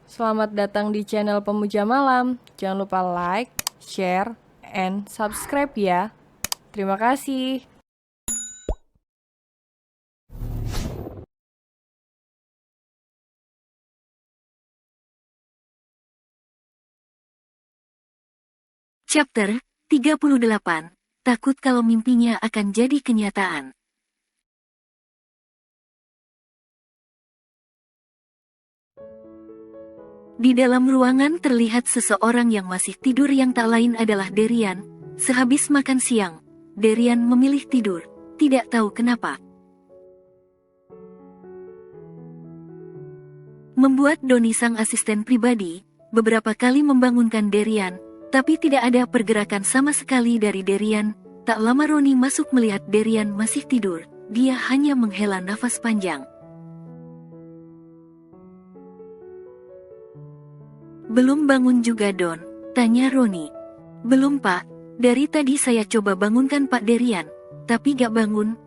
Selamat datang di channel Pemuja Malam. Jangan lupa like, share, and subscribe ya. Terima kasih. Chapter 38. Takut kalau mimpinya akan jadi kenyataan. Di dalam ruangan terlihat seseorang yang masih tidur yang tak lain adalah Derian. Sehabis makan siang, Derian memilih tidur, tidak tahu kenapa. Membuat Doni sang asisten pribadi, beberapa kali membangunkan Derian, tapi tidak ada pergerakan sama sekali dari Derian. Tak lama Roni masuk melihat Derian masih tidur, dia hanya menghela nafas panjang. Belum bangun juga Don? Tanya Roni. Belum Pak, dari tadi saya coba bangunkan Pak Derian, tapi gak bangun,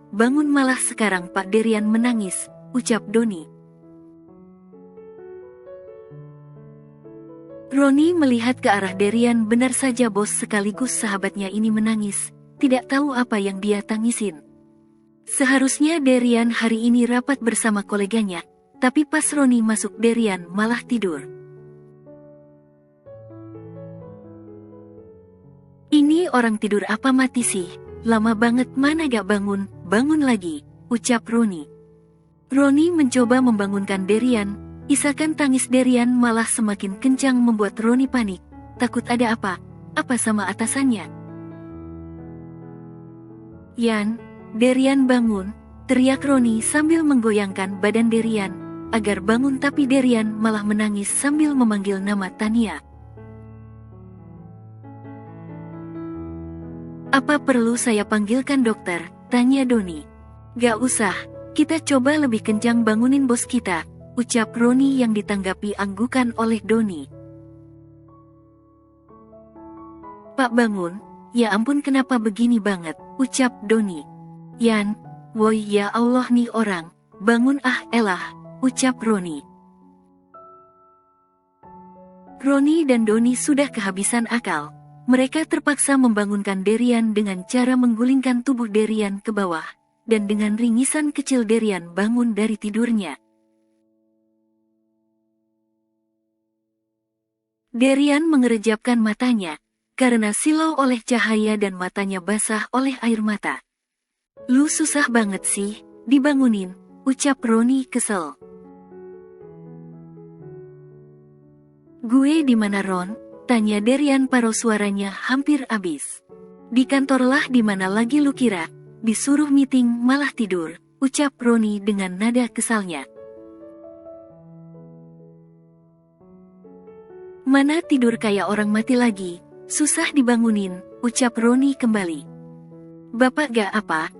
malah sekarang Pak Derian menangis, ucap Doni. Roni melihat ke arah Derian, benar saja bos, sekaligus sahabatnya ini menangis, tidak tahu apa yang dia tangisin. Seharusnya Derian hari ini rapat bersama koleganya, tapi pas Roni masuk Derian malah tidur. Ini orang tidur apa mati sih? Lama banget, mana gak bangun, bangun lagi, ucap Roni. Roni mencoba membangunkan Derian, isakan tangis Derian malah semakin kencang membuat Roni panik. Takut ada apa sama atasannya. Yan, Derian bangun, teriak Roni sambil menggoyangkan badan Derian, agar bangun, tapi Derian malah menangis sambil memanggil nama Tania. Apa perlu saya panggilkan dokter? Tanya Doni. Gak usah, kita coba lebih kencang bangunin bos kita, ucap Roni yang ditanggapi anggukan oleh Doni. Pak bangun, ya ampun kenapa begini banget, ucap Doni. Yan, woi ya Allah nih orang, bangun ah elah, ucap Roni. Roni dan Doni sudah kehabisan akal. Mereka terpaksa membangunkan Derian dengan cara menggulingkan tubuh Derian ke bawah, dan dengan ringisan kecil Derian bangun dari tidurnya. Derian mengerejapkan matanya, karena silau oleh cahaya dan matanya basah oleh air mata. Lu susah banget sih, dibangunin, ucap Roni kesel. Gue di mana Ron? Tanya Derian, paruh suaranya hampir habis. Di kantor lah, di mana lagi lu kira? Disuruh meeting malah tidur, ucap Roni dengan nada kesalnya. Mana tidur kayak orang mati lagi, susah dibangunin, ucap Roni kembali. Bapak gak apa?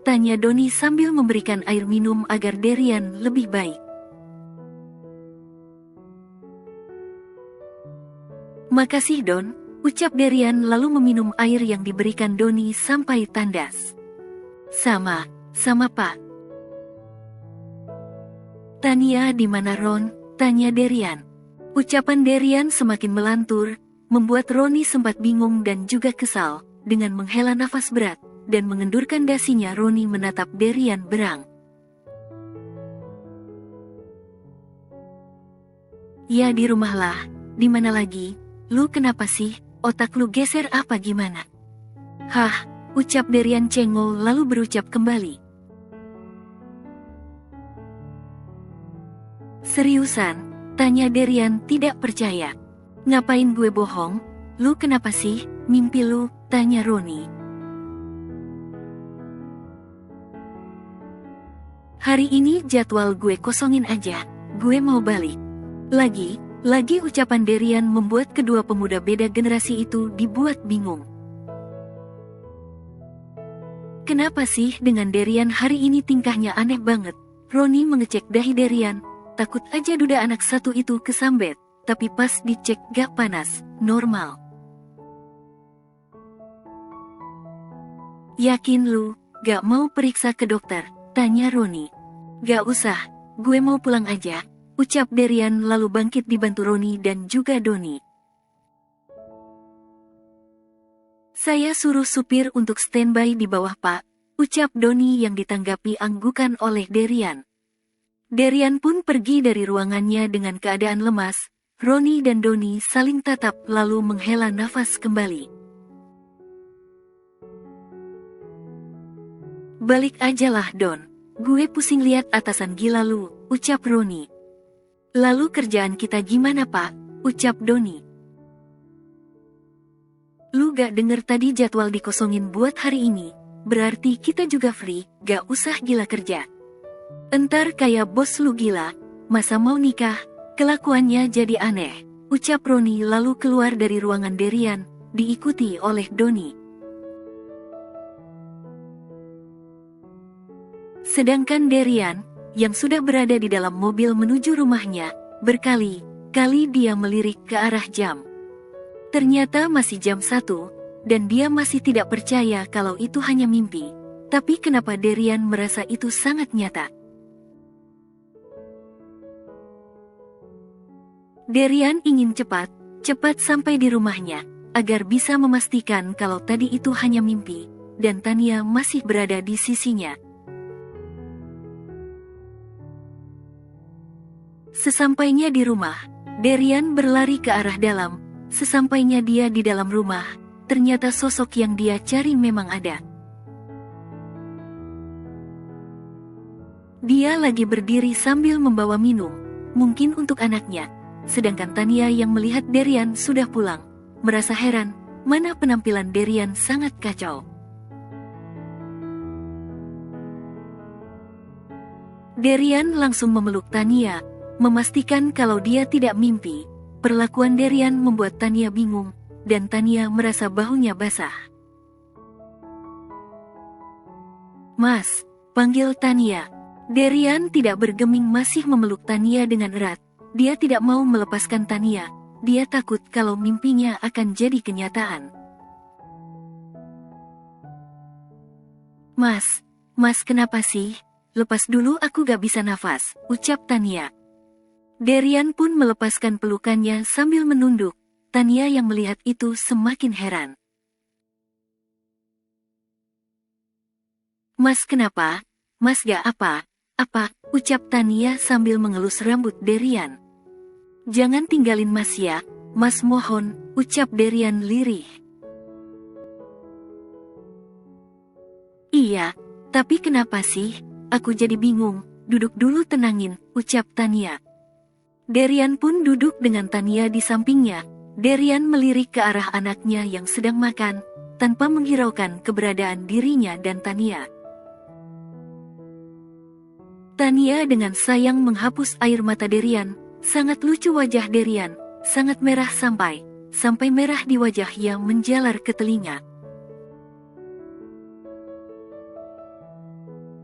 Tanya Doni sambil memberikan air minum agar Derian lebih baik. Makasih Don, ucap Derian lalu meminum air yang diberikan Doni sampai tandas. Sama Pak. Tania di mana Ron? Tanya Derian. Ucapan Derian semakin melantur, membuat Roni sempat bingung dan juga kesal. Dengan menghela nafas berat dan mengendurkan dasinya, Roni menatap Derian berang. Ya di rumah lah, di mana lagi? Lu kenapa sih? Otak lu geser apa gimana? Hah, ucap Derian cengol lalu berucap kembali. Seriusan? Tanya Derian tidak percaya. Ngapain gue bohong? Lu kenapa sih? Mimpi lu? Tanya Roni. Hari ini jadwal gue kosongin aja, gue mau balik. Lagi ucapan Derian membuat kedua pemuda beda generasi itu dibuat bingung. Kenapa sih dengan Derian hari ini tingkahnya aneh banget? Roni mengecek dahi Derian, takut aja duda anak satu itu kesambet, tapi pas dicek gak panas, normal. Yakin lu, gak mau periksa ke dokter? Tanya Roni. Gak usah, gue mau pulang aja, ucap Derian lalu bangkit dibantu Roni dan juga Doni. Saya suruh supir untuk standby di bawah Pak, ucap Doni yang ditanggapi anggukan oleh Derian. Derian pun pergi dari ruangannya dengan keadaan lemas. Roni dan Doni saling tatap lalu menghela nafas kembali. Balik ajalah Don, gue pusing lihat atasan gila lu, ucap Roni. Lalu kerjaan kita gimana Pak, ucap Doni. Lu gak denger tadi jadwal dikosongin buat hari ini, berarti kita juga free, gak usah gila kerja. Entar kayak bos lu gila, masa mau nikah, kelakuannya jadi aneh, ucap Roni lalu keluar dari ruangan Derian, diikuti oleh Doni. Sedangkan Derian, yang sudah berada di dalam mobil menuju rumahnya, berkali-kali dia melirik ke arah jam. Ternyata masih jam 1, dan dia masih tidak percaya kalau itu hanya mimpi. Tapi kenapa Derian merasa itu sangat nyata? Derian ingin cepat sampai di rumahnya, agar bisa memastikan kalau tadi itu hanya mimpi, dan Tania masih berada di sisinya. Sesampainya di rumah, Derian berlari ke arah dalam. Sesampainya dia di dalam rumah, ternyata sosok yang dia cari memang ada. Dia lagi berdiri sambil membawa minum, mungkin untuk anaknya. Sedangkan Tania yang melihat Derian sudah pulang, merasa heran, mana penampilan Derian sangat kacau. Derian langsung memeluk Tania, memastikan kalau dia tidak mimpi. Perlakuan Derian membuat Tania bingung, dan Tania merasa bahunya basah. Mas, panggil Tania. Derian tidak bergeming masih memeluk Tania dengan erat. Dia tidak mau melepaskan Tania, dia takut kalau mimpinya akan jadi kenyataan. Mas kenapa sih? Lepas dulu aku gak bisa nafas, ucap Tania. Derian pun melepaskan pelukannya sambil menunduk. Tania yang melihat itu semakin heran. Mas kenapa? Mas gak apa, ucap Tania sambil mengelus rambut Derian. Jangan tinggalin Mas ya, Mas mohon, ucap Derian lirih. Iya, tapi kenapa sih? Aku jadi bingung, duduk dulu tenangin, ucap Tania. Derian pun duduk dengan Tania di sampingnya. Derian melirik ke arah anaknya yang sedang makan, tanpa menghiraukan keberadaan dirinya dan Tania. Tania dengan sayang menghapus air mata Derian. Sangat lucu wajah Derian, sangat merah sampai merah di wajah yang menjalar ke telinga.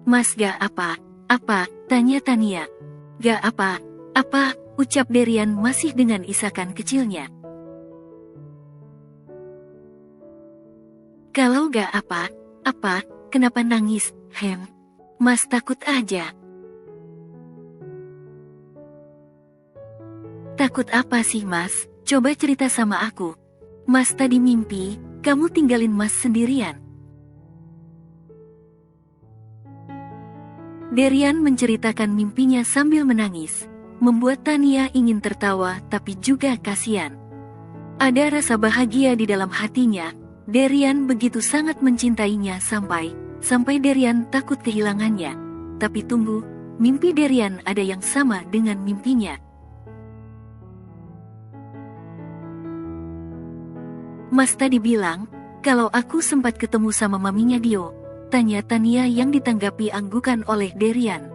Mas gak apa, tanya Tania. Gak apa, ucap Derian masih dengan isakan kecilnya. Kalau gak apa, kenapa nangis, Mas takut aja. Takut apa sih Mas? Coba cerita sama aku. Mas tadi mimpi, kamu tinggalin Mas sendirian. Derian menceritakan mimpinya sambil menangis. Membuat Tania ingin tertawa tapi juga kasihan. Ada rasa bahagia di dalam hatinya. Derian begitu sangat mencintainya sampai Derian takut kehilangannya. Tapi tunggu, mimpi Derian ada yang sama dengan mimpinya. Mas tadi bilang, kalau aku sempat ketemu sama maminya Dio, tanya Tania yang ditanggapi anggukan oleh Derian.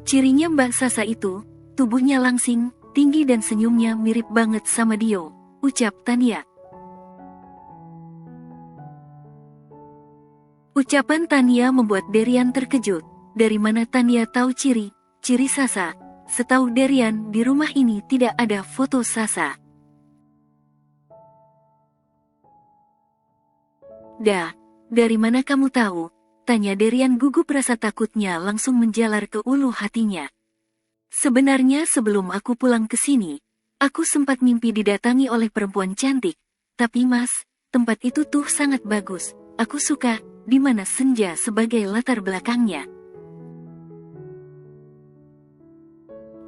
Cirinya Mbak Sasa itu, tubuhnya langsing, tinggi dan senyumnya mirip banget sama Dio, ucap Tania. Ucapan Tania membuat Derian terkejut. Dari mana Tania tahu ciri Sasa? Setahu Derian, di rumah ini tidak ada foto Sasa. Dari mana kamu tahu? Tanya Derian gugup rasa takutnya langsung menjalar ke ulu hatinya. Sebenarnya sebelum aku pulang ke sini, aku sempat mimpi didatangi oleh perempuan cantik. Tapi Mas, tempat itu tuh sangat bagus. Aku suka, di mana senja sebagai latar belakangnya.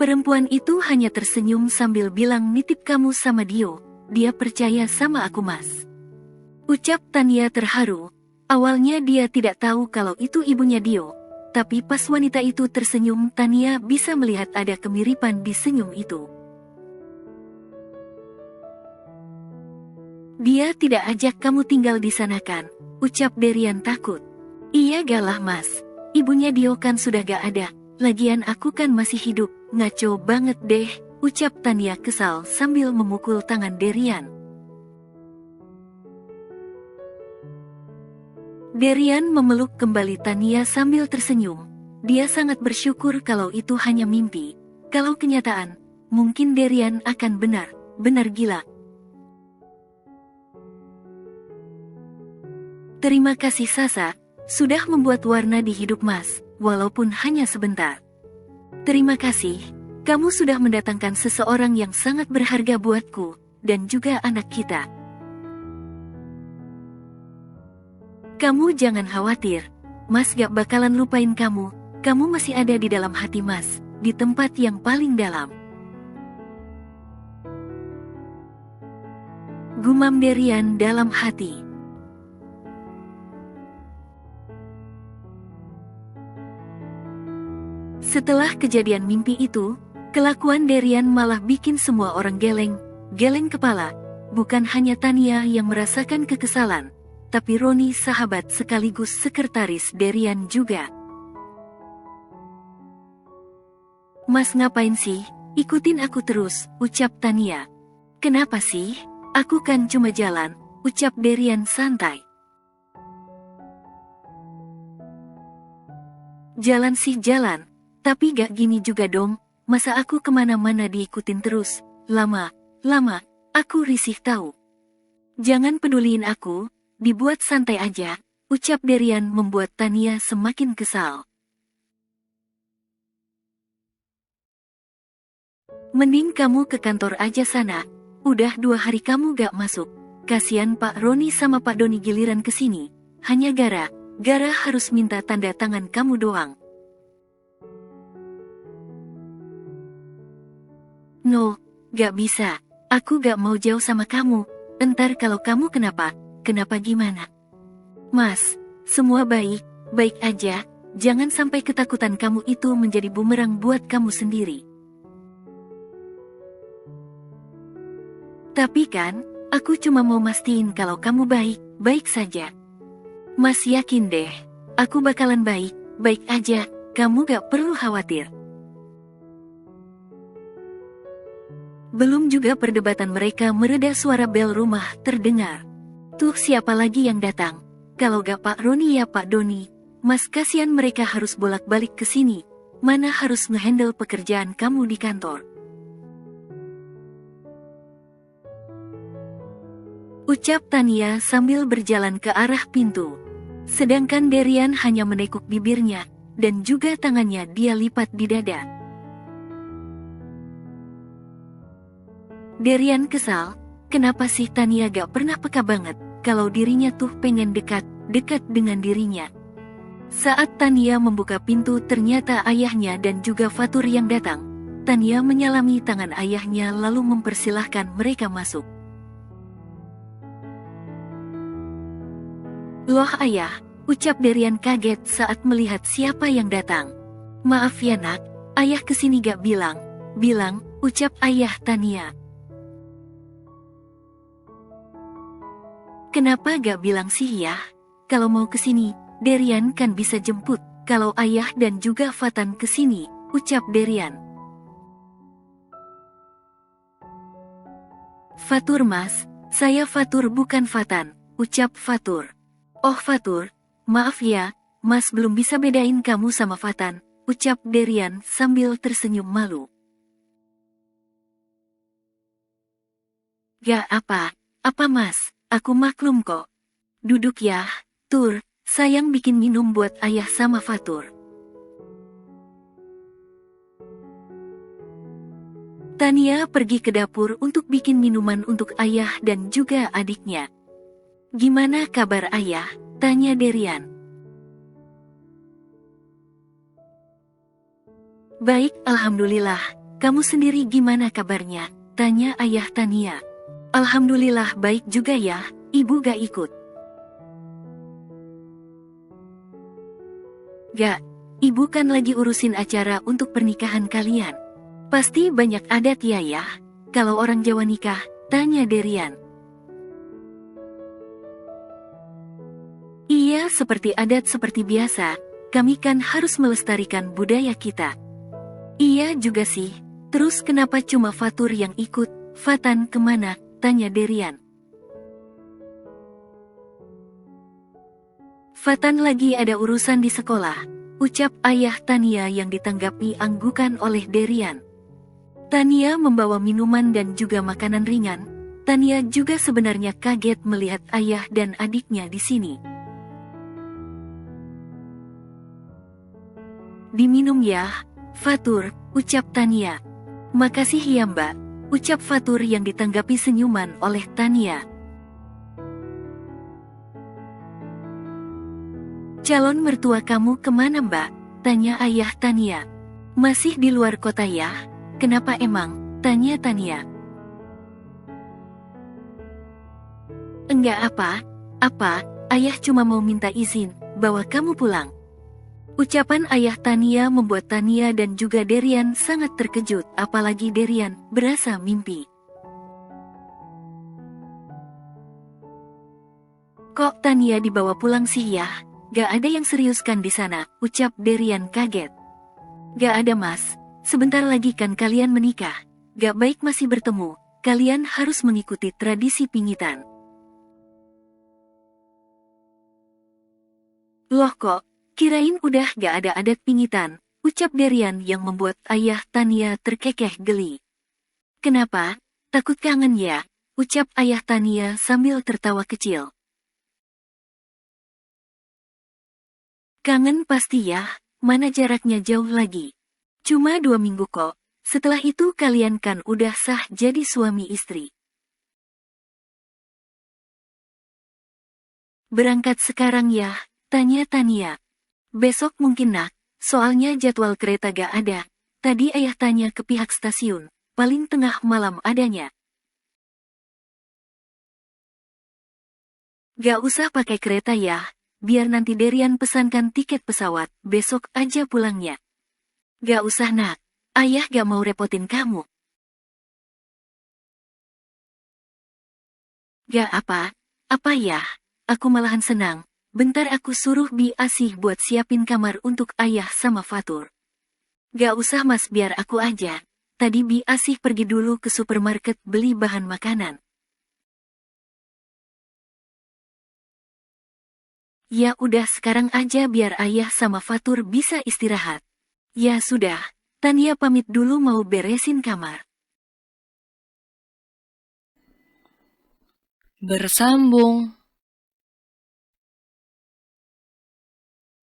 Perempuan itu hanya tersenyum sambil bilang nitip kamu sama Dio. Dia percaya sama aku Mas. Ucap Tania terharu. Awalnya dia tidak tahu kalau itu ibunya Dio. Tapi pas wanita itu tersenyum, Tania bisa melihat ada kemiripan di senyum itu. Dia tidak ajak kamu tinggal di sana kan? Ucap Derian takut. Iya galah Mas. Ibunya Dio kan sudah gak ada. Lagian aku kan masih hidup. Ngaco banget deh. Ucap Tania kesal sambil memukul tangan Derian. Derian memeluk kembali Tania sambil tersenyum. Dia sangat bersyukur kalau itu hanya mimpi. Kalau kenyataan, mungkin Derian akan benar gila. Terima kasih Sasa, sudah membuat warna di hidup Mas, walaupun hanya sebentar. Terima kasih, kamu sudah mendatangkan seseorang yang sangat berharga buatku, dan juga anak kita. Kamu jangan khawatir, Mas gak bakalan lupain kamu masih ada di dalam hati Mas, di tempat yang paling dalam. Gumam Derian dalam hati. Setelah kejadian mimpi itu, kelakuan Derian malah bikin semua orang geleng kepala. Bukan hanya Tania yang merasakan kekesalan, tapi Roni sahabat sekaligus sekretaris Derian juga. Mas ngapain sih? Ikutin aku terus, ucap Tania. Kenapa sih? Aku kan cuma jalan, ucap Derian santai. Jalan sih jalan, tapi gak gini juga dong, masa aku kemana-mana diikutin terus, lama, aku risih tahu. Jangan peduliin aku, dibuat santai aja, ucap Derian membuat Tania semakin kesal. Mending kamu ke kantor aja sana, udah 2 hari kamu gak masuk, kasihan Pak Roni sama Pak Doni giliran kesini, hanya gara harus minta tanda tangan kamu doang. No, gak bisa, aku gak mau jauh sama kamu, entar kalau kamu kenapa gimana? Mas, semua baik aja, jangan sampai ketakutan kamu itu menjadi bumerang buat kamu sendiri. Tapi kan, aku cuma mau mastiin kalau kamu baik saja. Mas yakin deh, aku bakalan baik aja, kamu gak perlu khawatir. Belum juga perdebatan mereka mereda suara bel rumah terdengar. Tuh siapa lagi yang datang? Kalau gak Pak Roni ya Pak Doni. Mas kasihan mereka harus bolak-balik ke sini. Mana harus ngehandle pekerjaan kamu di kantor. Ucap Tania sambil berjalan ke arah pintu. Sedangkan Derian hanya menekuk bibirnya, dan juga tangannya dia lipat di dada. Derian kesal, kenapa sih Tania gak pernah peka banget, kalau dirinya tuh pengen dekat dengan dirinya. Saat Tania membuka pintu ternyata ayahnya dan juga Fatur yang datang. Tania menyalami tangan ayahnya lalu mempersilahkan mereka masuk. Loh ayah, ucap Derian kaget saat melihat siapa yang datang. Maaf ya nak, ayah kesini gak bilang, ucap ayah Tania. Kenapa gak bilang sih ya? Kalau mau kesini, Derian kan bisa jemput, kalau ayah dan juga Fatan kesini, ucap Derian. Fatur mas, saya Fatur bukan Fatan, ucap Fatur. Oh Fatur, maaf ya, mas belum bisa bedain kamu sama Fatan, ucap Derian sambil tersenyum malu. Gak apa mas, aku maklum kok. Duduk ya, Tur, sayang bikin minum buat ayah sama Fatur. Tania pergi ke dapur untuk bikin minuman untuk ayah dan juga adiknya. "Gimana kabar ayah?" tanya Derian. "Baik, alhamdulillah. Kamu sendiri gimana kabarnya?" tanya ayah Tania. "Alhamdulillah baik juga ya, ibu gak ikut." "Gak, ibu kan lagi urusin acara untuk pernikahan kalian. Pasti banyak adat ya, kalau orang Jawa nikah?" tanya Derian. "Iya, seperti adat seperti biasa. Kami kan harus melestarikan budaya kita." "Iya juga sih. Terus kenapa cuma Fatur yang ikut? Fatan kemana?" tanya Derian. "Fatan lagi ada urusan di sekolah," ucap ayah Tania yang ditanggapi anggukan oleh Derian. Tania membawa minuman dan juga makanan ringan. Tania juga sebenarnya kaget melihat ayah dan adiknya di sini. "Diminum ya, Fatur," ucap Tania. "Makasih ya mbak," ucap Fatur yang ditanggapi senyuman oleh Tania. "Calon mertua kamu kemana mbak?" tanya ayah Tania. "Masih di luar kota ya? Kenapa emang?" tanya Tania. "Enggak apa, ayah cuma mau minta izin, bawa kamu pulang." Ucapan ayah Tania membuat Tania dan juga Derian sangat terkejut, apalagi Derian berasa mimpi. "Kok Tania dibawa pulang sih ya? Gak ada yang serius kan di sana?" ucap Derian kaget. "Gak ada mas, sebentar lagi kan kalian menikah. Gak baik masih bertemu, kalian harus mengikuti tradisi pingitan." "Loh kok, kirain udah gak ada adat pingitan," ucap Derian yang membuat ayah Tania terkekeh geli. "Kenapa? Takut kangen ya?" ucap ayah Tania sambil tertawa kecil. "Kangen pasti ya, mana jaraknya jauh lagi. Cuma 2 minggu kok, setelah itu kalian kan udah sah jadi suami istri." "Berangkat sekarang ya?" tanya Tania. "Besok mungkin nak, soalnya jadwal kereta gak ada. Tadi ayah tanya ke pihak stasiun, paling tengah malam adanya." "Gak usah pakai kereta ya, biar nanti Derian pesankan tiket pesawat, besok aja pulangnya." "Gak usah nak, ayah gak mau repotin kamu." "Gak apa ya, aku malahan senang. Bentar aku suruh Bi Asih buat siapin kamar untuk ayah sama Fatur." "Gak usah mas, biar aku aja. Tadi Bi Asih pergi dulu ke supermarket beli bahan makanan." "Ya udah sekarang aja biar ayah sama Fatur bisa istirahat." "Ya sudah, Tania pamit dulu mau beresin kamar." Bersambung.